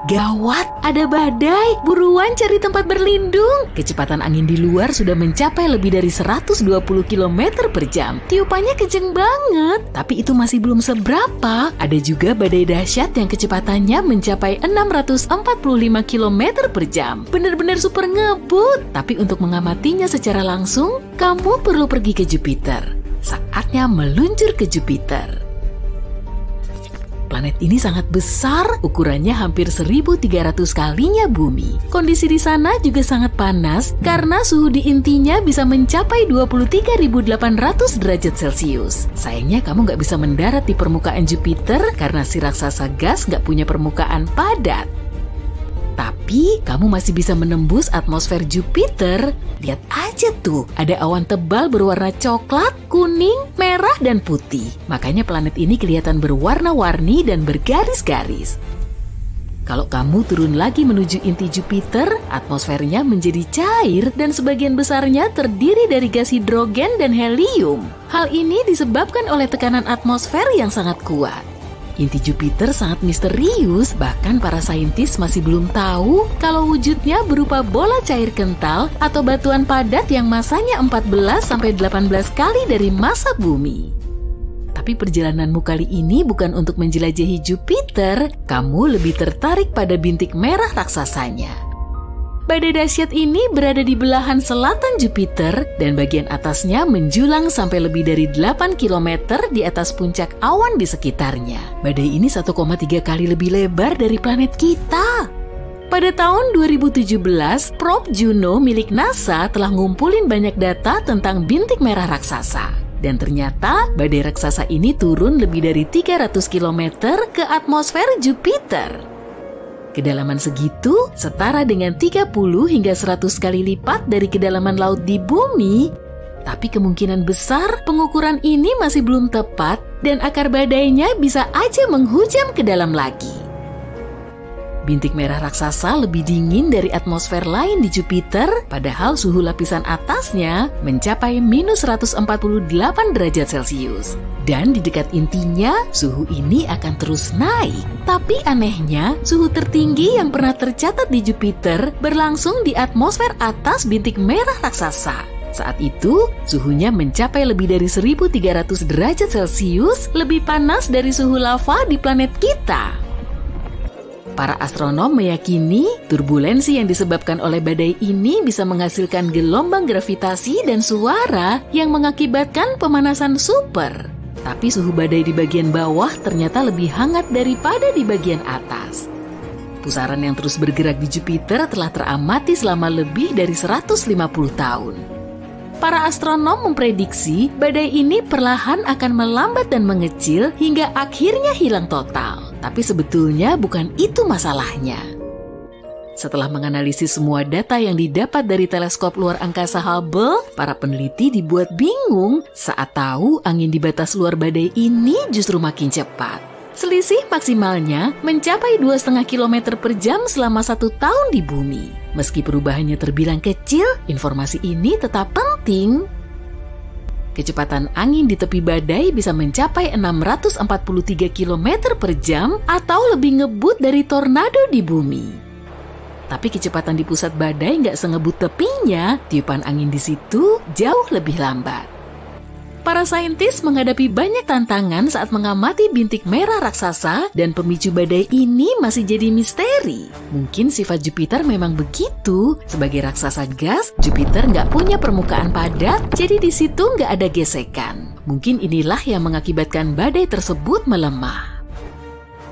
Gawat, ada badai. Buruan cari tempat berlindung. Kecepatan angin di luar sudah mencapai lebih dari 120 km per jam. Tiupannya kenceng banget, tapi itu masih belum seberapa. Ada juga badai dahsyat yang kecepatannya mencapai 645 km per jam. Benar-benar super ngebut. Tapi untuk mengamatinya secara langsung, kamu perlu pergi ke Jupiter. Saatnya meluncur ke Jupiter. Planet ini sangat besar, ukurannya hampir 1.300 kalinya bumi. Kondisi di sana juga sangat panas karena suhu di intinya bisa mencapai 23.800 derajat Celcius. Sayangnya kamu nggak bisa mendarat di permukaan Jupiter karena si raksasa gas nggak punya permukaan padat. Tapi kamu masih bisa menembus atmosfer Jupiter. Lihat aja tuh, ada awan tebal berwarna coklat, kuning, merah, dan putih. Makanya planet ini kelihatan berwarna-warni dan bergaris-garis. Kalau kamu turun lagi menuju inti Jupiter, atmosfernya menjadi cair dan sebagian besarnya terdiri dari gas hidrogen dan helium. Hal ini disebabkan oleh tekanan atmosfer yang sangat kuat. Inti Jupiter sangat misterius, bahkan para saintis masih belum tahu kalau wujudnya berupa bola cair kental atau batuan padat yang masanya 14-18 kali dari massa bumi. Tapi perjalananmu kali ini bukan untuk menjelajahi Jupiter, kamu lebih tertarik pada bintik merah raksasanya. Badai dahsyat ini berada di belahan selatan Jupiter dan bagian atasnya menjulang sampai lebih dari 8 km di atas puncak awan di sekitarnya. Badai ini 1,3 kali lebih lebar dari planet kita. Pada tahun 2017, probe Juno milik NASA telah ngumpulin banyak data tentang bintik merah raksasa. Dan ternyata badai raksasa ini turun lebih dari 300 km ke atmosfer Jupiter. Kedalaman segitu setara dengan 30 hingga 100 kali lipat dari kedalaman laut di bumi. Tapi kemungkinan besar pengukuran ini masih belum tepat dan akar badainya bisa aja menghujam ke dalam lagi. Bintik merah raksasa lebih dingin dari atmosfer lain di Jupiter, padahal suhu lapisan atasnya mencapai minus 148 derajat Celcius. Dan di dekat intinya, suhu ini akan terus naik. Tapi anehnya, suhu tertinggi yang pernah tercatat di Jupiter berlangsung di atmosfer atas bintik merah raksasa. Saat itu, suhunya mencapai lebih dari 1.300 derajat Celcius, lebih panas dari suhu lava di planet kita. Para astronom meyakini turbulensi yang disebabkan oleh badai ini bisa menghasilkan gelombang gravitasi dan suara yang mengakibatkan pemanasan super. Tapi suhu badai di bagian bawah ternyata lebih hangat daripada di bagian atas. Pusaran yang terus bergerak di Jupiter telah teramati selama lebih dari 150 tahun. Para astronom memprediksi badai ini perlahan akan melambat dan mengecil hingga akhirnya hilang total. Tapi sebetulnya bukan itu masalahnya. Setelah menganalisis semua data yang didapat dari teleskop luar angkasa Hubble, para peneliti dibuat bingung saat tahu angin di batas luar badai ini justru makin cepat. Selisih maksimalnya mencapai 2,5 km per jam selama 1 tahun di bumi. Meski perubahannya terbilang kecil, informasi ini tetap penting. Kecepatan angin di tepi badai bisa mencapai 643 km per jam atau lebih ngebut dari tornado di bumi. Tapi kecepatan di pusat badai nggak sengebut tepinya, tiupan angin di situ jauh lebih lambat. Para saintis menghadapi banyak tantangan saat mengamati bintik merah raksasa dan pemicu badai ini masih jadi misteri. Mungkin sifat Jupiter memang begitu. Sebagai raksasa gas, Jupiter nggak punya permukaan padat, jadi di situ nggak ada gesekan. Mungkin inilah yang mengakibatkan badai tersebut melemah.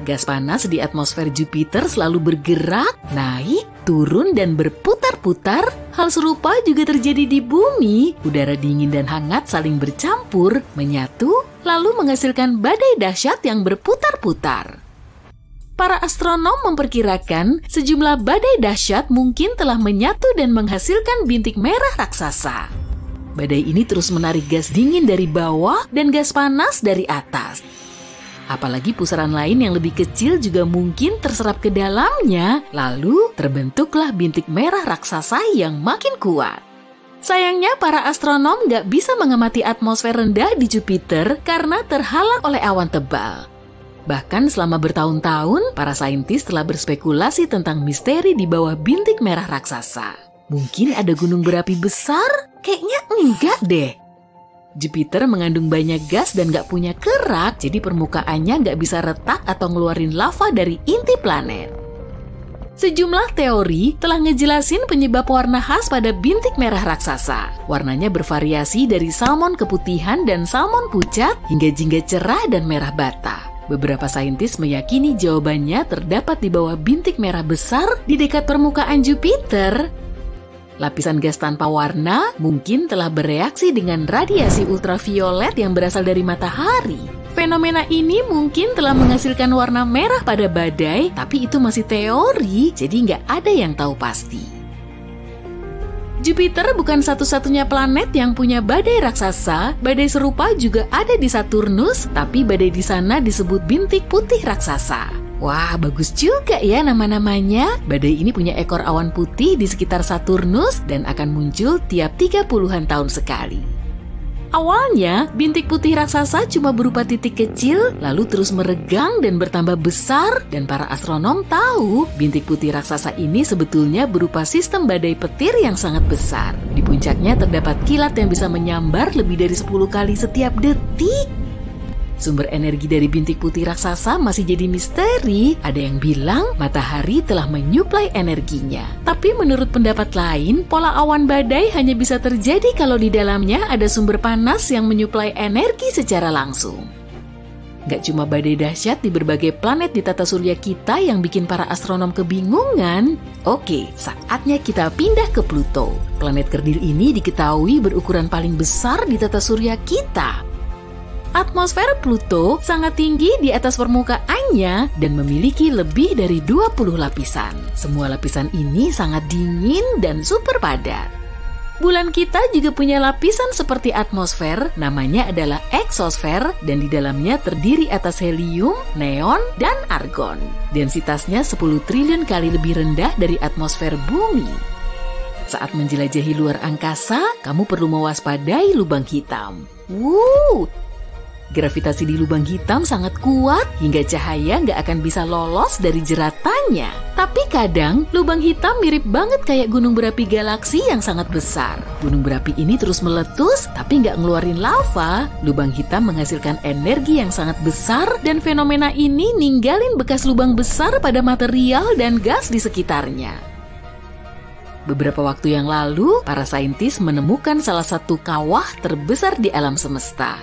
Gas panas di atmosfer Jupiter selalu bergerak, naik, turun, dan berputar-putar. Hal serupa juga terjadi di bumi. Udara dingin dan hangat saling bercampur, menyatu, lalu menghasilkan badai dahsyat yang berputar-putar. Para astronom memperkirakan sejumlah badai dahsyat mungkin telah menyatu dan menghasilkan bintik merah raksasa. Badai ini terus menarik gas dingin dari bawah dan gas panas dari atas. Apalagi pusaran lain yang lebih kecil juga mungkin terserap ke dalamnya, lalu terbentuklah bintik merah raksasa yang makin kuat. Sayangnya para astronom nggak bisa mengamati atmosfer rendah di Jupiter karena terhalang oleh awan tebal. Bahkan selama bertahun-tahun, para saintis telah berspekulasi tentang misteri di bawah bintik merah raksasa. Mungkin ada gunung berapi besar? Kayaknya enggak deh. Jupiter mengandung banyak gas dan gak punya kerak, jadi permukaannya gak bisa retak atau ngeluarin lava dari inti planet. Sejumlah teori telah ngejelasin penyebab warna khas pada bintik merah raksasa. Warnanya bervariasi dari salmon keputihan dan salmon pucat hingga jingga cerah dan merah bata. Beberapa saintis meyakini jawabannya terdapat di bawah bintik merah besar di dekat permukaan Jupiter. Lapisan gas tanpa warna mungkin telah bereaksi dengan radiasi ultraviolet yang berasal dari matahari. Fenomena ini mungkin telah menghasilkan warna merah pada badai, tapi itu masih teori, jadi nggak ada yang tahu pasti. Jupiter bukan satu-satunya planet yang punya badai raksasa. Badai serupa juga ada di Saturnus, tapi badai di sana disebut bintik putih raksasa. Wah, bagus juga ya nama-namanya. Badai ini punya ekor awan putih di sekitar Saturnus dan akan muncul tiap 30-an tahun sekali. Awalnya, bintik putih raksasa cuma berupa titik kecil, lalu terus meregang dan bertambah besar, dan para astronom tahu bintik putih raksasa ini sebetulnya berupa sistem badai petir yang sangat besar. Di puncaknya terdapat kilat yang bisa menyambar lebih dari 10 kali setiap detik. Sumber energi dari bintik putih raksasa masih jadi misteri. Ada yang bilang matahari telah menyuplai energinya. Tapi menurut pendapat lain, pola awan badai hanya bisa terjadi kalau di dalamnya ada sumber panas yang menyuplai energi secara langsung. Gak cuma badai dahsyat di berbagai planet di tata surya kita yang bikin para astronom kebingungan. Oke, saatnya kita pindah ke Pluto. Planet kerdil ini diketahui berukuran paling besar di tata surya kita. Atmosfer Pluto sangat tinggi di atas permukaannya dan memiliki lebih dari 20 lapisan. Semua lapisan ini sangat dingin dan super padat. Bulan kita juga punya lapisan seperti atmosfer, namanya adalah eksosfer, dan di dalamnya terdiri atas helium, neon, dan argon. Densitasnya 10 triliun kali lebih rendah dari atmosfer bumi. Saat menjelajahi luar angkasa, kamu perlu mewaspadai lubang hitam. Gravitasi di lubang hitam sangat kuat hingga cahaya nggak akan bisa lolos dari jeratannya. Tapi kadang lubang hitam mirip banget kayak gunung berapi galaksi yang sangat besar. Gunung berapi ini terus meletus tapi nggak ngeluarin lava. Lubang hitam menghasilkan energi yang sangat besar dan fenomena ini ninggalin bekas lubang besar pada material dan gas di sekitarnya. Beberapa waktu yang lalu, para saintis menemukan salah satu kawah terbesar di alam semesta.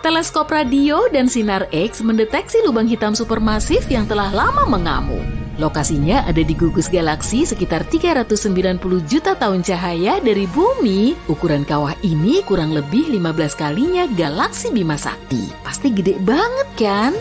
Teleskop radio dan sinar X mendeteksi lubang hitam supermasif yang telah lama mengamuk. Lokasinya ada di gugus galaksi sekitar 390 juta tahun cahaya dari bumi. Ukuran kawah ini kurang lebih 15 kalinya galaksi Bima Sakti. Pasti gede banget kan?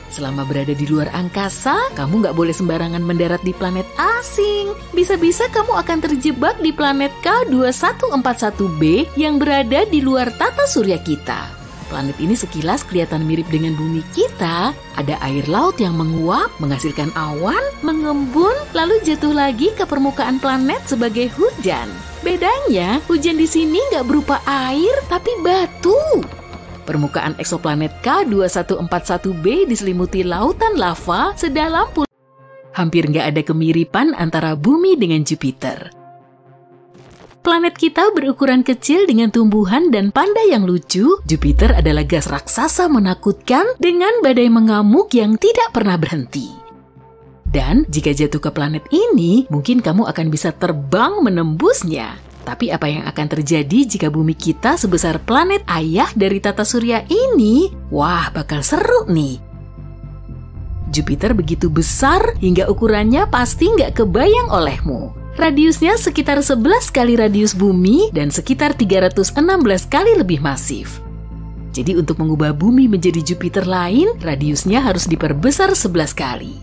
Selama berada di luar angkasa, kamu nggak boleh sembarangan mendarat di planet asing. Bisa-bisa kamu akan terjebak di planet K2141b yang berada di luar tata surya kita. Planet ini sekilas kelihatan mirip dengan bumi kita. Ada air laut yang menguap, menghasilkan awan, mengembun, lalu jatuh lagi ke permukaan planet sebagai hujan. Bedanya, hujan di sini nggak berupa air, tapi batu. Permukaan eksoplanet K2141b diselimuti lautan lava sedalam puluhan. Hampir nggak ada kemiripan antara bumi dengan Jupiter. Planet kita berukuran kecil dengan tumbuhan dan panda yang lucu. Jupiter adalah gas raksasa menakutkan dengan badai mengamuk yang tidak pernah berhenti. Dan jika jatuh ke planet ini, mungkin kamu akan bisa terbang menembusnya. Tapi apa yang akan terjadi jika bumi kita sebesar planet ayah dari tata surya ini? Wah, bakal seru nih. Jupiter begitu besar hingga ukurannya pasti nggak kebayang olehmu. Radiusnya sekitar 11 kali radius bumi dan sekitar 316 kali lebih masif. Jadi untuk mengubah bumi menjadi Jupiter lain, radiusnya harus diperbesar 11 kali.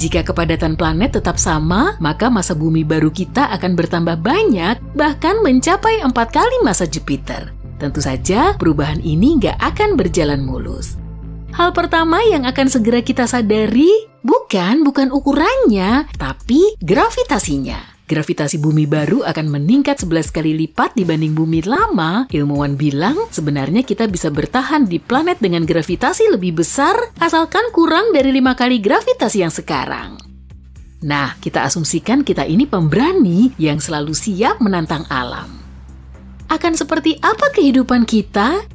Jika kepadatan planet tetap sama, maka massa bumi baru kita akan bertambah banyak, bahkan mencapai 4 kali massa Jupiter. Tentu saja, perubahan ini nggak akan berjalan mulus. Hal pertama yang akan segera kita sadari, bukan ukurannya, tapi gravitasinya. Gravitasi bumi baru akan meningkat 11 kali lipat dibanding bumi lama. Ilmuwan bilang sebenarnya kita bisa bertahan di planet dengan gravitasi lebih besar asalkan kurang dari 5 kali gravitasi yang sekarang. Nah, kita asumsikan kita ini pemberani yang selalu siap menantang alam. Akan seperti apa kehidupan kita?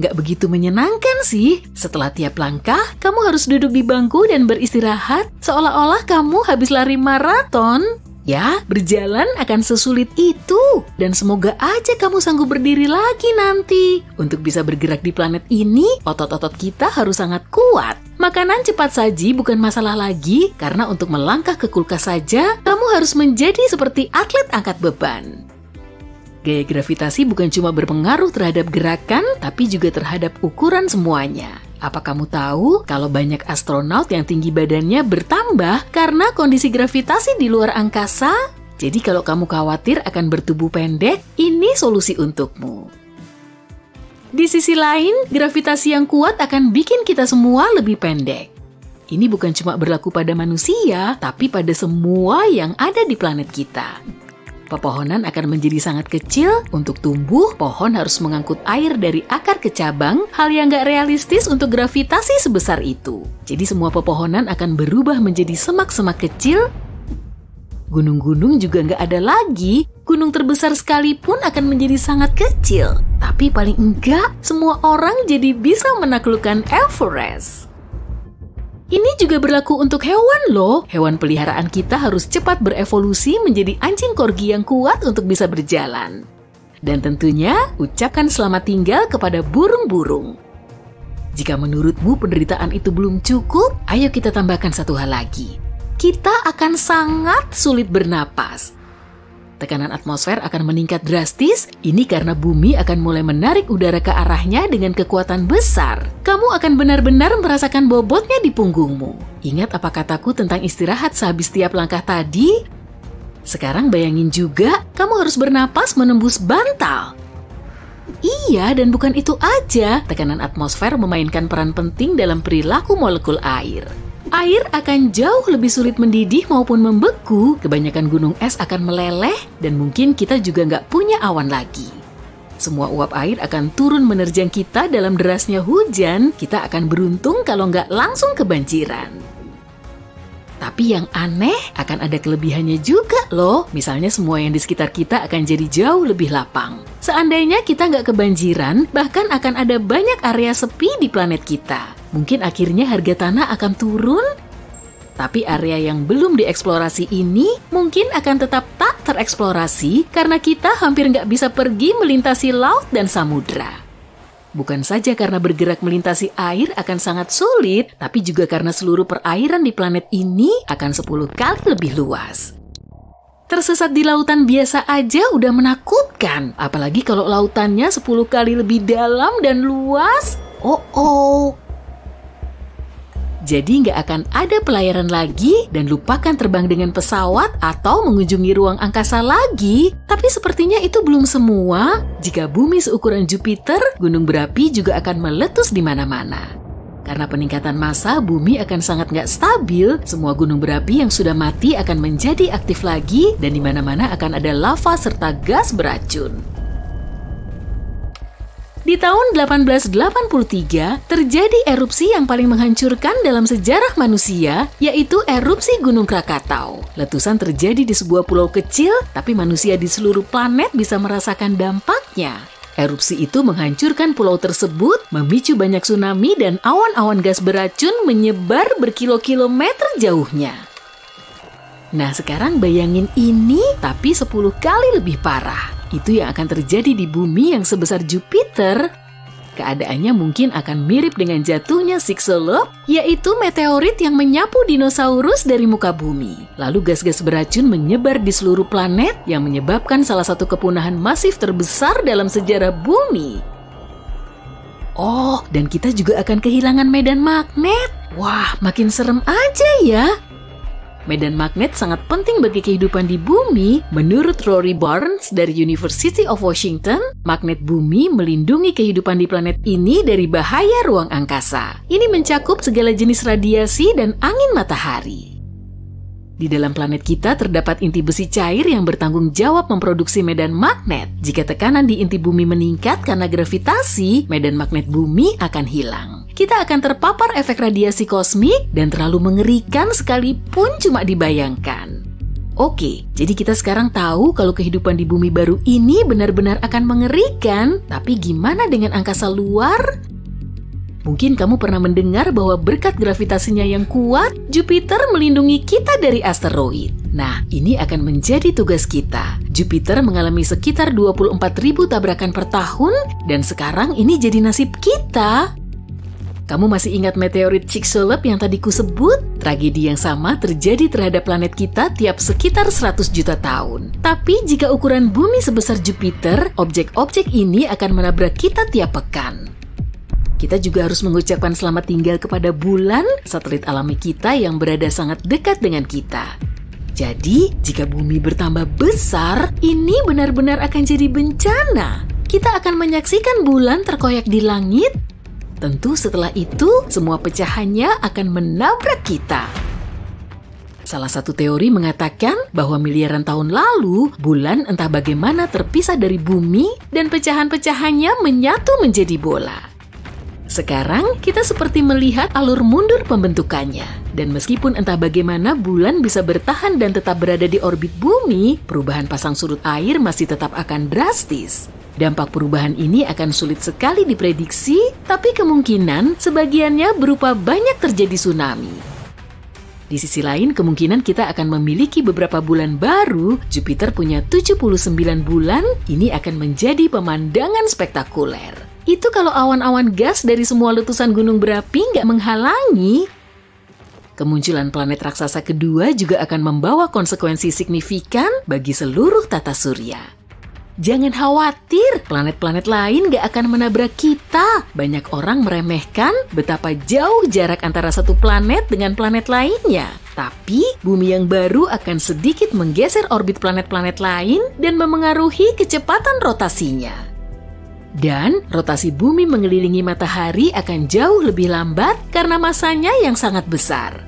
Nggak begitu menyenangkan sih. Setelah tiap langkah, kamu harus duduk di bangku dan beristirahat seolah-olah kamu habis lari maraton. Ya, berjalan akan sesulit itu. Dan semoga aja kamu sanggup berdiri lagi nanti. Untuk bisa bergerak di planet ini, otot-otot kita harus sangat kuat. Makanan cepat saji bukan masalah lagi, karena untuk melangkah ke kulkas saja, kamu harus menjadi seperti atlet angkat beban. Gaya gravitasi bukan cuma berpengaruh terhadap gerakan, tapi juga terhadap ukuran semuanya. Apa kamu tahu kalau banyak astronaut yang tinggi badannya bertambah karena kondisi gravitasi di luar angkasa? Jadi kalau kamu khawatir akan bertubuh pendek, ini solusi untukmu. Di sisi lain, gravitasi yang kuat akan bikin kita semua lebih pendek. Ini bukan cuma berlaku pada manusia, tapi pada semua yang ada di planet kita. Pepohonan akan menjadi sangat kecil. Untuk tumbuh, pohon harus mengangkut air dari akar ke cabang, hal yang gak realistis untuk gravitasi sebesar itu. Jadi semua pepohonan akan berubah menjadi semak-semak kecil. Gunung-gunung juga gak ada lagi. Gunung terbesar sekalipun akan menjadi sangat kecil. Tapi paling enggak, semua orang jadi bisa menaklukkan Everest. Ini juga berlaku untuk hewan loh. Hewan peliharaan kita harus cepat berevolusi menjadi anjing corgi yang kuat untuk bisa berjalan. Dan tentunya, ucapkan selamat tinggal kepada burung-burung. Jika menurutmu penderitaan itu belum cukup, ayo kita tambahkan satu hal lagi. Kita akan sangat sulit bernapas. Tekanan atmosfer akan meningkat drastis, ini karena bumi akan mulai menarik udara ke arahnya dengan kekuatan besar. Kamu akan benar-benar merasakan bobotnya di punggungmu. Ingat apa kataku tentang istirahat sehabis tiap langkah tadi? Sekarang bayangin juga, kamu harus bernapas menembus bantal. Iya, dan bukan itu aja, tekanan atmosfer memainkan peran penting dalam perilaku molekul air. Air akan jauh lebih sulit mendidih maupun membeku, kebanyakan gunung es akan meleleh, dan mungkin kita juga nggak punya awan lagi. Semua uap air akan turun menerjang kita dalam derasnya hujan, kita akan beruntung kalau nggak langsung kebanjiran. Tapi yang aneh, akan ada kelebihannya juga loh. Misalnya semua yang di sekitar kita akan jadi jauh lebih lapang. Seandainya kita nggak kebanjiran, bahkan akan ada banyak area sepi di planet kita. Mungkin akhirnya harga tanah akan turun, tapi area yang belum dieksplorasi ini mungkin akan tetap tak tereksplorasi karena kita hampir nggak bisa pergi melintasi laut dan samudra. Bukan saja karena bergerak melintasi air akan sangat sulit, tapi juga karena seluruh perairan di planet ini akan 10 kali lebih luas. Tersesat di lautan biasa aja udah menakutkan, apalagi kalau lautannya 10 kali lebih dalam dan luas. Jadi nggak akan ada pelayaran lagi dan lupakan terbang dengan pesawat atau mengunjungi ruang angkasa lagi. Tapi sepertinya itu belum semua. Jika bumi seukuran Jupiter, gunung berapi juga akan meletus di mana-mana. Karena peningkatan massa, bumi akan sangat nggak stabil. Semua gunung berapi yang sudah mati akan menjadi aktif lagi dan di mana-mana akan ada lava serta gas beracun. Di tahun 1883, terjadi erupsi yang paling menghancurkan dalam sejarah manusia, yaitu erupsi Gunung Krakatau. Letusan terjadi di sebuah pulau kecil, tapi manusia di seluruh planet bisa merasakan dampaknya. Erupsi itu menghancurkan pulau tersebut, memicu banyak tsunami dan awan-awan gas beracun menyebar berkilo-kilometer jauhnya. Nah, sekarang bayangin ini, tapi 10 kali lebih parah. Itu yang akan terjadi di bumi yang sebesar Jupiter. Keadaannya mungkin akan mirip dengan jatuhnya Chicxulub, yaitu meteorit yang menyapu dinosaurus dari muka bumi. Lalu gas-gas beracun menyebar di seluruh planet yang menyebabkan salah satu kepunahan masif terbesar dalam sejarah bumi. Oh, dan kita juga akan kehilangan medan magnet. Wah, makin serem aja ya. Medan magnet sangat penting bagi kehidupan di bumi. Menurut Rory Barnes dari University of Washington, magnet bumi melindungi kehidupan di planet ini dari bahaya ruang angkasa. Ini mencakup segala jenis radiasi dan angin matahari. Di dalam planet kita terdapat inti besi cair yang bertanggung jawab memproduksi medan magnet. Jika tekanan di inti bumi meningkat karena gravitasi, medan magnet bumi akan hilang. Kita akan terpapar efek radiasi kosmik dan terlalu mengerikan sekalipun cuma dibayangkan. Oke, jadi kita sekarang tahu kalau kehidupan di bumi baru ini benar-benar akan mengerikan, tapi gimana dengan angkasa luar? Mungkin kamu pernah mendengar bahwa berkat gravitasinya yang kuat, Jupiter melindungi kita dari asteroid. Nah, ini akan menjadi tugas kita. Jupiter mengalami sekitar 24.000 tabrakan per tahun, dan sekarang ini jadi nasib kita. Kamu masih ingat meteorit Chicxulub yang tadi kusebut? Tragedi yang sama terjadi terhadap planet kita tiap sekitar 100 juta tahun. Tapi jika ukuran bumi sebesar Jupiter, objek-objek ini akan menabrak kita tiap pekan. Kita juga harus mengucapkan selamat tinggal kepada bulan, satelit alami kita yang berada sangat dekat dengan kita. Jadi, jika bumi bertambah besar, ini benar-benar akan jadi bencana. Kita akan menyaksikan bulan terkoyak di langit. Tentu setelah itu, semua pecahannya akan menabrak kita. Salah satu teori mengatakan bahwa miliaran tahun lalu, bulan entah bagaimana terpisah dari bumi dan pecahan-pecahannya menyatu menjadi bola. Sekarang, kita seperti melihat alur mundur pembentukannya. Dan meskipun entah bagaimana bulan bisa bertahan dan tetap berada di orbit bumi, perubahan pasang surut air masih tetap akan drastis. Dampak perubahan ini akan sulit sekali diprediksi, tapi kemungkinan sebagiannya berupa banyak terjadi tsunami. Di sisi lain, kemungkinan kita akan memiliki beberapa bulan baru. Jupiter punya 79 bulan, ini akan menjadi pemandangan spektakuler. Itu kalau awan-awan gas dari semua letusan gunung berapi nggak menghalangi. Kemunculan planet raksasa kedua juga akan membawa konsekuensi signifikan bagi seluruh tata surya. Jangan khawatir, planet-planet lain nggak akan menabrak kita. Banyak orang meremehkan betapa jauh jarak antara satu planet dengan planet lainnya. Tapi, bumi yang baru akan sedikit menggeser orbit planet-planet lain dan memengaruhi kecepatan rotasinya. Dan rotasi bumi mengelilingi matahari akan jauh lebih lambat karena masanya yang sangat besar.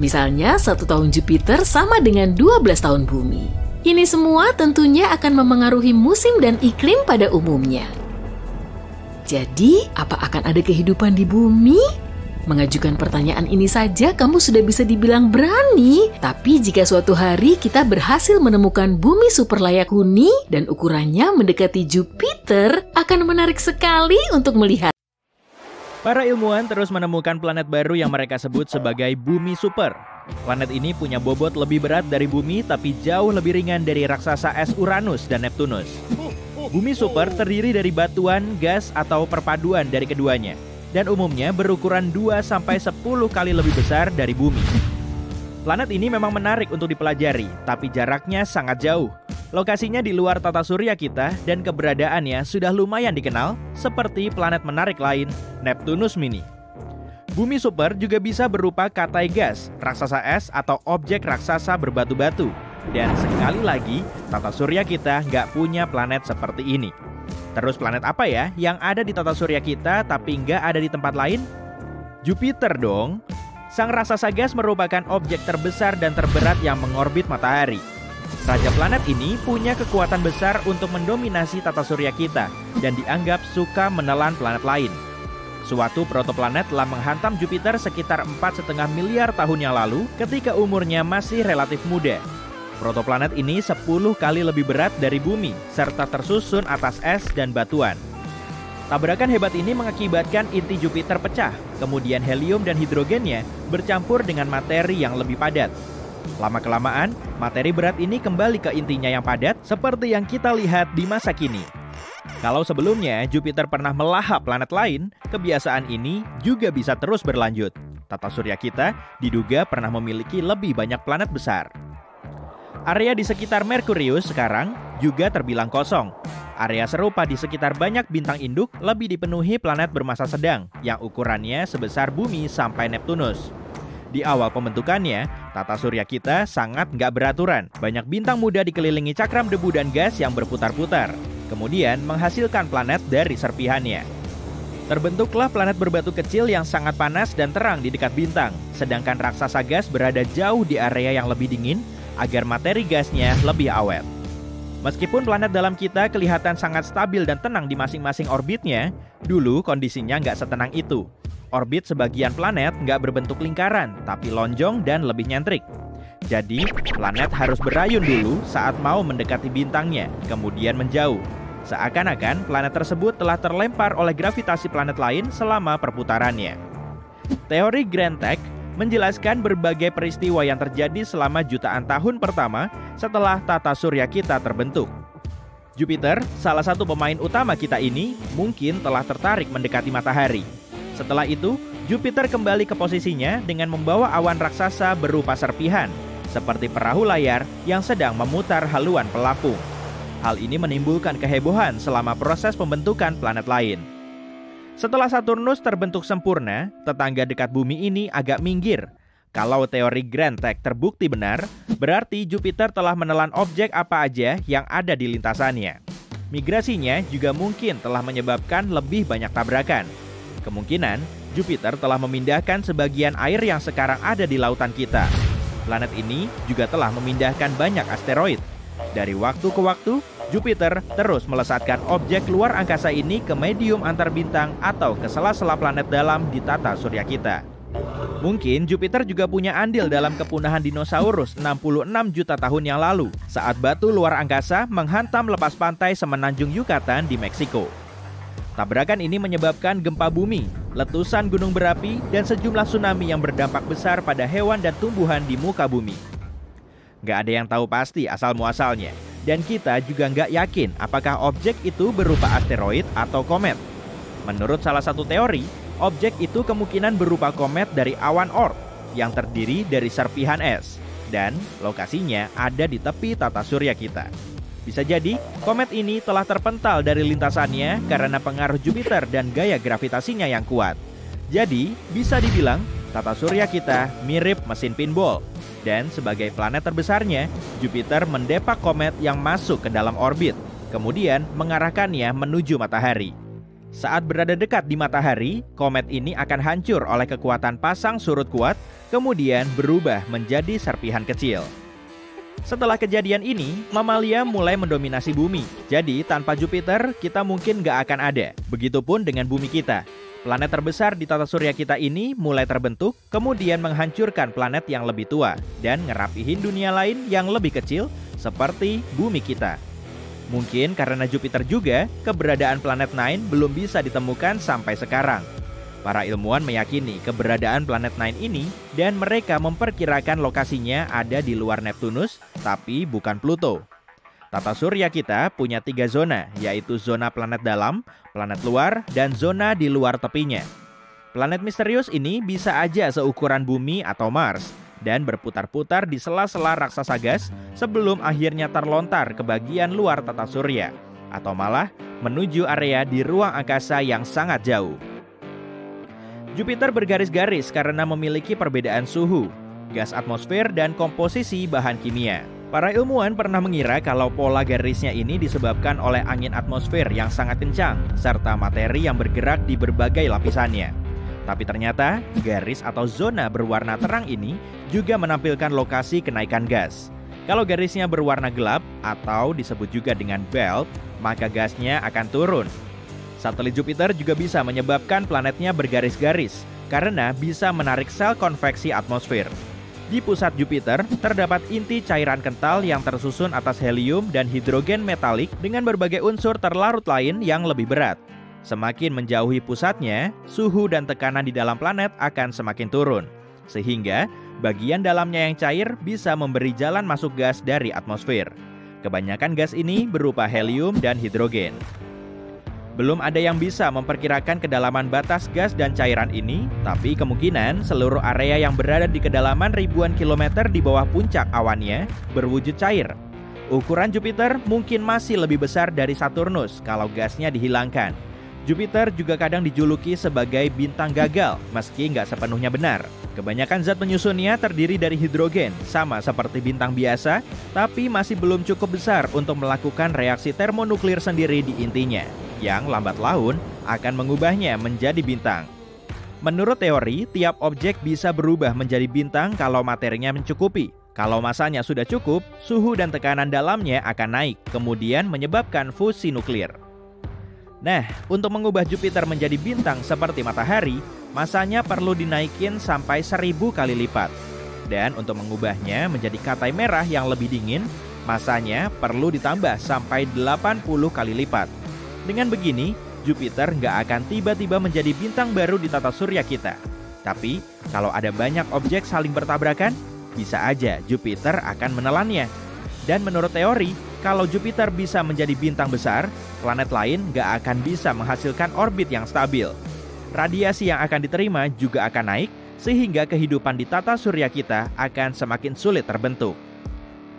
Misalnya, 1 tahun Jupiter sama dengan 12 tahun bumi. Ini semua tentunya akan memengaruhi musim dan iklim pada umumnya. Jadi, apa akan ada kehidupan di bumi? Mengajukan pertanyaan ini saja kamu sudah bisa dibilang berani. Tapi jika suatu hari kita berhasil menemukan bumi super layak huni dan ukurannya mendekati Jupiter, akan menarik sekali untuk melihat. Para ilmuwan terus menemukan planet baru yang mereka sebut sebagai bumi super. Planet ini punya bobot lebih berat dari bumi tapi jauh lebih ringan dari raksasa es Uranus dan Neptunus. Bumi super terdiri dari batuan, gas, atau perpaduan dari keduanya. Dan umumnya berukuran 2-10 kali lebih besar dari bumi. Planet ini memang menarik untuk dipelajari, tapi jaraknya sangat jauh. Lokasinya di luar tata surya kita dan keberadaannya sudah lumayan dikenal seperti planet menarik lain, Neptunus Mini. Bumi super juga bisa berupa katai gas, raksasa es, atau objek raksasa berbatu-batu. Dan sekali lagi, tata surya kita nggak punya planet seperti ini. Terus planet apa ya yang ada di tata surya kita tapi nggak ada di tempat lain? Jupiter dong. Sang raksasa gas merupakan objek terbesar dan terberat yang mengorbit matahari. Raja planet ini punya kekuatan besar untuk mendominasi tata surya kita dan dianggap suka menelan planet lain. Suatu protoplanet telah menghantam Jupiter sekitar 4,5 miliar tahun yang lalu ketika umurnya masih relatif muda. Protoplanet ini 10 kali lebih berat dari bumi, serta tersusun atas es dan batuan. Tabrakan hebat ini mengakibatkan inti Jupiter pecah, kemudian helium dan hidrogennya bercampur dengan materi yang lebih padat. Lama-kelamaan, materi berat ini kembali ke intinya yang padat, seperti yang kita lihat di masa kini. Kalau sebelumnya Jupiter pernah melahap planet lain, kebiasaan ini juga bisa terus berlanjut. Tata surya kita diduga pernah memiliki lebih banyak planet besar. Area di sekitar Merkurius sekarang juga terbilang kosong. Area serupa di sekitar banyak bintang induk lebih dipenuhi planet bermassa sedang yang ukurannya sebesar bumi sampai Neptunus. Di awal pembentukannya, tata surya kita sangat nggak beraturan. Banyak bintang muda dikelilingi cakram debu dan gas yang berputar-putar, kemudian menghasilkan planet dari serpihannya. Terbentuklah planet berbatu kecil yang sangat panas dan terang di dekat bintang, sedangkan raksasa gas berada jauh di area yang lebih dingin agar materi gasnya lebih awet. Meskipun planet dalam kita kelihatan sangat stabil dan tenang di masing-masing orbitnya, dulu kondisinya nggak setenang itu. Orbit sebagian planet nggak berbentuk lingkaran, tapi lonjong dan lebih nyentrik. Jadi, planet harus berayun dulu saat mau mendekati bintangnya, kemudian menjauh. Seakan-akan planet tersebut telah terlempar oleh gravitasi planet lain selama perputarannya. Teori Grand Teck menjelaskan berbagai peristiwa yang terjadi selama jutaan tahun pertama setelah tata surya kita terbentuk. Jupiter, salah satu pemain utama kita ini, mungkin telah tertarik mendekati matahari. Setelah itu, Jupiter kembali ke posisinya dengan membawa awan raksasa berupa serpihan, seperti perahu layar yang sedang memutar haluan pelapung. Hal ini menimbulkan kehebohan selama proses pembentukan planet lain. Setelah Saturnus terbentuk sempurna, tetangga dekat bumi ini agak minggir. Kalau teori Grand Teck terbukti benar, berarti Jupiter telah menelan objek apa aja yang ada di lintasannya. Migrasinya juga mungkin telah menyebabkan lebih banyak tabrakan. Kemungkinan, Jupiter telah memindahkan sebagian air yang sekarang ada di lautan kita. Planet ini juga telah memindahkan banyak asteroid. Dari waktu ke waktu, Jupiter terus melesatkan objek luar angkasa ini ke medium antar bintang atau ke sela-sela planet dalam di tata surya kita. Mungkin Jupiter juga punya andil dalam kepunahan dinosaurus 66 juta tahun yang lalu saat batu luar angkasa menghantam lepas pantai semenanjung Yucatan di Meksiko. Tabrakan ini menyebabkan gempa bumi, letusan gunung berapi, dan sejumlah tsunami yang berdampak besar pada hewan dan tumbuhan di muka bumi. Gak ada yang tahu pasti asal-muasalnya, dan kita juga nggak yakin apakah objek itu berupa asteroid atau komet. Menurut salah satu teori, objek itu kemungkinan berupa komet dari awan Oort yang terdiri dari serpihan es, dan lokasinya ada di tepi tata surya kita. Bisa jadi, komet ini telah terpental dari lintasannya karena pengaruh Jupiter dan gaya gravitasinya yang kuat. Jadi, bisa dibilang tata surya kita mirip mesin pinball. Dan sebagai planet terbesarnya, Jupiter mendepak komet yang masuk ke dalam orbit, kemudian mengarahkannya menuju matahari. Saat berada dekat di matahari, komet ini akan hancur oleh kekuatan pasang surut kuat, kemudian berubah menjadi serpihan kecil. Setelah kejadian ini, mamalia mulai mendominasi bumi. Jadi, tanpa Jupiter, kita mungkin nggak akan ada. Begitupun dengan bumi kita. Planet terbesar di tata surya kita ini mulai terbentuk, kemudian menghancurkan planet yang lebih tua dan ngerapihin dunia lain yang lebih kecil seperti bumi kita. Mungkin karena Jupiter juga, keberadaan planet Nine belum bisa ditemukan sampai sekarang. Para ilmuwan meyakini keberadaan planet Nine ini dan mereka memperkirakan lokasinya ada di luar Neptunus, tapi bukan Pluto. Tata surya kita punya 3 zona, yaitu zona planet dalam, planet luar, dan zona di luar tepinya. Planet misterius ini bisa aja seukuran bumi atau Mars, dan berputar-putar di sela-sela raksasa gas sebelum akhirnya terlontar ke bagian luar tata surya, atau malah menuju area di ruang angkasa yang sangat jauh. Jupiter bergaris-garis karena memiliki perbedaan suhu, gas atmosfer, dan komposisi bahan kimia. Para ilmuwan pernah mengira kalau pola garisnya ini disebabkan oleh angin atmosfer yang sangat kencang, serta materi yang bergerak di berbagai lapisannya. Tapi ternyata, garis atau zona berwarna terang ini juga menampilkan lokasi kenaikan gas. Kalau garisnya berwarna gelap, atau disebut juga dengan belt, maka gasnya akan turun. Satelit Jupiter juga bisa menyebabkan planetnya bergaris-garis, karena bisa menarik sel konveksi atmosfer. Di pusat Jupiter, terdapat inti cairan kental yang tersusun atas helium dan hidrogen metalik dengan berbagai unsur terlarut lain yang lebih berat. Semakin menjauhi pusatnya, suhu dan tekanan di dalam planet akan semakin turun. Sehingga, bagian dalamnya yang cair bisa memberi jalan masuk gas dari atmosfer. Kebanyakan gas ini berupa helium dan hidrogen. Belum ada yang bisa memperkirakan kedalaman batas gas dan cairan ini, tapi kemungkinan seluruh area yang berada di kedalaman ribuan kilometer di bawah puncak awannya berwujud cair. Ukuran Jupiter mungkin masih lebih besar dari Saturnus kalau gasnya dihilangkan. Jupiter juga kadang dijuluki sebagai bintang gagal, meski nggak sepenuhnya benar. Kebanyakan zat penyusunnya terdiri dari hidrogen, sama seperti bintang biasa, tapi masih belum cukup besar untuk melakukan reaksi termonuklir sendiri di intinya, yang lambat laun akan mengubahnya menjadi bintang. Menurut teori, tiap objek bisa berubah menjadi bintang kalau materinya mencukupi. Kalau masanya sudah cukup, suhu dan tekanan dalamnya akan naik, kemudian menyebabkan fusi nuklir. Nah, untuk mengubah Jupiter menjadi bintang seperti matahari, masanya perlu dinaikin sampai 1000 kali lipat. Dan untuk mengubahnya menjadi katai merah yang lebih dingin, masanya perlu ditambah sampai 80 kali lipat. Dengan begini, Jupiter nggak akan tiba-tiba menjadi bintang baru di tata surya kita. Tapi, kalau ada banyak objek saling bertabrakan, bisa aja Jupiter akan menelannya. Dan menurut teori, kalau Jupiter bisa menjadi bintang besar, planet lain nggak akan bisa menghasilkan orbit yang stabil. Radiasi yang akan diterima juga akan naik, sehingga kehidupan di tata surya kita akan semakin sulit terbentuk.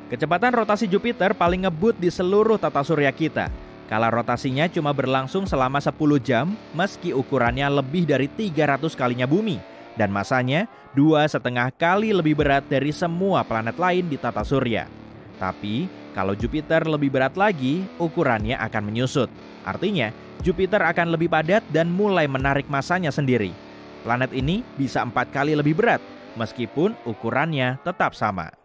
Kecepatan rotasi Jupiter paling ngebut di seluruh tata surya kita. Kala rotasinya cuma berlangsung selama 10 jam, meski ukurannya lebih dari 300 kalinya bumi, dan masanya 2,5 kali lebih berat dari semua planet lain di tata surya. Tapi, kalau Jupiter lebih berat lagi, ukurannya akan menyusut. Artinya, Jupiter akan lebih padat dan mulai menarik masanya sendiri. Planet ini bisa 4 kali lebih berat, meskipun ukurannya tetap sama.